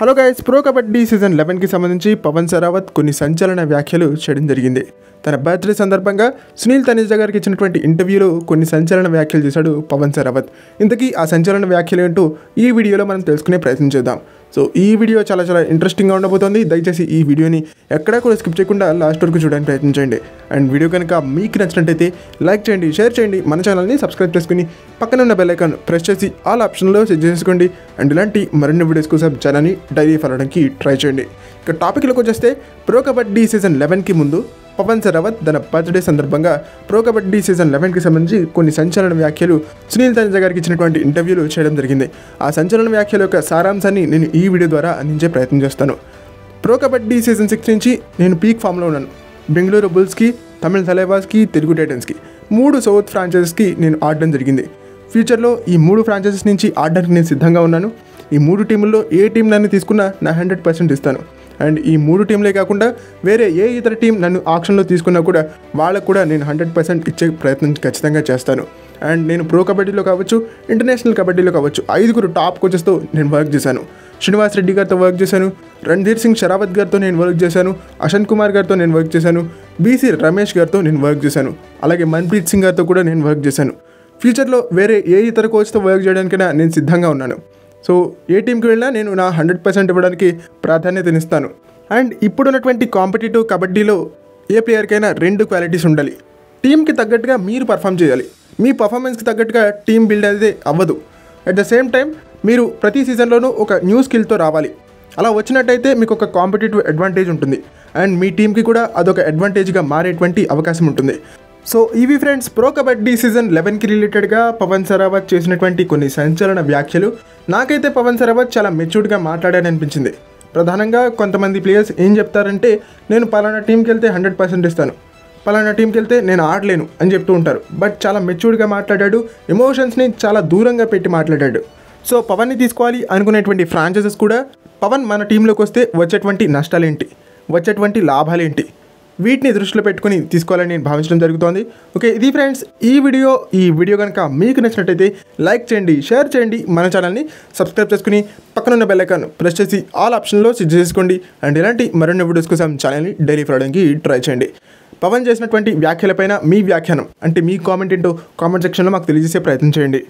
Hello guys, pro Kabaddi season 11కి సంబంధించి పవన్ సరావత్ కొన్ని సంచలన వ్యాఖ్యలు చేయడం జరిగింది. తన బర్త్డే సందర్భంగా సునీల్ తనేజా గారికి ఇచ్చినటువంటి ఇంటర్వ్యూలో కొన్ని సంచలన వ్యాఖ్యలు చేశాడు పవన్ సరావత్. ఇంతకీ ఆ సంచలన వ్యాఖ్యలు ఏంటో ఈ వీడియోలో మనం తెలుసుకునే ప్రయత్నం చేద్దాం. సో ఈ వీడియో చాలా ఇంట్రెస్టింగ్గా ఉండబోతోంది. దయచేసి ఈ వీడియోని ఎక్కడా కూడా స్కిప్ చేయకుండా లాస్ట్ వరకు చూడడానికి ప్రయత్నించండి. అండ్ వీడియో కనుక మీకు నచ్చినట్టయితే లైక్ చేయండి, షేర్ చేయండి, మన ఛానల్ని సబ్స్క్రైబ్ చేసుకుని పక్కన ఉన్న బెల్ ఐకాన్ ప్రెస్ చేసి ఆల్ ఆప్షన్లో సెట్ చేసుకోండి. అండ్ ఇలాంటి మరిన్ని వీడియోస్ కోసం ఛానల్ని డైలీ ఫాలో అవడానికి ట్రై చేయండి. ఇక టాపిక్లోకి వచ్చేస్తే ప్రో కబడ్డీ సీజన్ 11కి ముందు పవన్ సరావత్ తన బర్త్డే సందర్భంగా ప్రో కబడ్డీ సీజన్ 11కి సంబంధించి కొన్ని సంచలన వ్యాఖ్యలు సునీల్ తనేజా గారికి ఇచ్చినటువంటి ఇంటర్వ్యూలు చేయడం జరిగింది. ఆ సంచలన వ్యాఖ్యల యొక్క సారాంశాన్ని నేను ఈ వీడియో ద్వారా అందించే ప్రయత్నం చేస్తాను. ప్రో కబడ్డీ సీజన్ 6 నుంచి నేను పీక్ ఫామ్లో ఉన్నాను. బెంగళూరు బుల్స్కి, తమిళ తలైవాస్కి, తెలుగు టైటన్స్కి 3 సౌత్ ఫ్రాంచైజెస్కి నేను ఆడడం జరిగింది. ఫ్యూచర్లో ఈ 3 ఫ్రాంచైజెస్ నుంచి ఆడడానికి నేను సిద్ధంగా ఉన్నాను. ఈ 3 టీముల్లో ఏ టీం నన్ను తీసుకున్నా నా 100% ఇస్తాను. అండ్ ఈ 3 టీంలే కాకుండా వేరే ఏ ఇతర టీం నన్ను ఆక్షన్లో తీసుకున్నా కూడా వాళ్ళకు కూడా నేను 100% ఇచ్చే ప్రయత్నం ఖచ్చితంగా చేస్తాను. అండ్ నేను ప్రో కబడ్డీలో కావచ్చు, ఇంటర్నేషనల్ కబడ్డీలో కావచ్చు 5 టాప్ కోచెస్తో నేను వర్క్ చేశాను. శ్రీనివాస్ రెడ్డి గారితో వర్క్ చేశాను, రణ్ధీర్ సింగ్ షరావత్ గారితో నేను వర్క్ చేశాను, అశన్ కుమార్ గారితో నేను వర్క్ చేశాను, బీసీ రమేష్ గారితో నేను వర్క్ చేశాను, అలాగే మన్ప్రీత్ సింగ్ గారితో కూడా నేను వర్క్ చేశాను. ఫ్యూచర్లో వేరే ఏ ఇతర కోచ్తో వర్క్ చేయడానికైనా నేను సిద్ధంగా ఉన్నాను. సో ఏ టీంకి వెళ్ళినా నేను నా 100% ఇవ్వడానికి ప్రాధాన్యతనిస్తాను. అండ్ ఇప్పుడున్నటువంటి కాంపిటేటివ్ కబడ్డీలో ఏ ప్లేయర్కైనా 2 క్వాలిటీస్ ఉండాలి. టీంకి తగ్గట్టుగా మీరు పర్ఫామ్ చేయాలి. మీ పర్ఫార్మెన్స్కి తగ్గట్టుగా టీం బిల్డ్ అయితే అవ్వదు. అట్ ద సేమ్ టైం మీరు ప్రతి సీజన్లోనూ ఒక న్యూ స్కిల్తో రావాలి. అలా వచ్చినట్టయితే మీకు ఒక కాంపిటేటివ్ అడ్వాంటేజ్ ఉంటుంది. అండ్ మీ టీంకి కూడా అదొక అడ్వాంటేజ్గా మారేటువంటి అవకాశం ఉంటుంది. సో ఇవి ఫ్రెండ్స్, ప్రో కబడ్డీ సీజన్ 11కి రిలేటెడ్గా పవన్ సరావత్ చేసినటువంటి కొన్ని సంచలన వ్యాఖ్యలు. నాకైతే పవన్ సరావత్ చాలా మెచ్యూర్డ్గా మాట్లాడాడని అనిపించింది. ప్రధానంగా కొంతమంది ప్లేయర్స్ ఏం చెప్తారంటే, నేను పలానా టీంకి వెళ్తే 100% ఇస్తాను, పలానా టీంకి వెళ్తే నేను ఆడలేను అని చెప్తూ ఉంటారు. బట్ చాలా మెచ్యూర్డ్గా మాట్లాడాడు, ఎమోషన్స్ని చాలా దూరంగా పెట్టి మాట్లాడాడు. సో పవన్ని తీసుకోవాలి అనుకునేటువంటి ఫ్రాంచైజెస్ కూడా పవన్ మన టీంలోకి వస్తే వచ్చేటువంటి నష్టాలేంటి, వచ్చేటువంటి లాభాలేంటి, వీటిని దృష్టిలో పెట్టుకుని తీసుకోవాలని నేను భావించడం జరుగుతోంది. ఓకే, ఇది ఫ్రెండ్స్ ఈ వీడియో కనుక మీకు నచ్చినట్టయితే లైక్ చేయండి, షేర్ చేయండి, మన ఛానల్ని సబ్స్క్రైబ్ చేసుకుని పక్కన ఉన్న బెల్ ఐకాన్ ప్రెస్ చేసి ఆల్ ఆప్షన్లో సెట్ చేసుకోండి. అండ్ ఇలాంటి మరిన్ని వీడియోస్ కోసం ఛానల్ని డైలీ ఫాలో అవడానికి ట్రై చేయండి. పవన్ చేసినటువంటి వ్యాఖ్యలపైన మీ వ్యాఖ్యానం అంటే మీ కామెంట్ ఏంటో కామెంట్ సెక్షన్లో మాకు తెలియజేసే ప్రయత్నం చేయండి.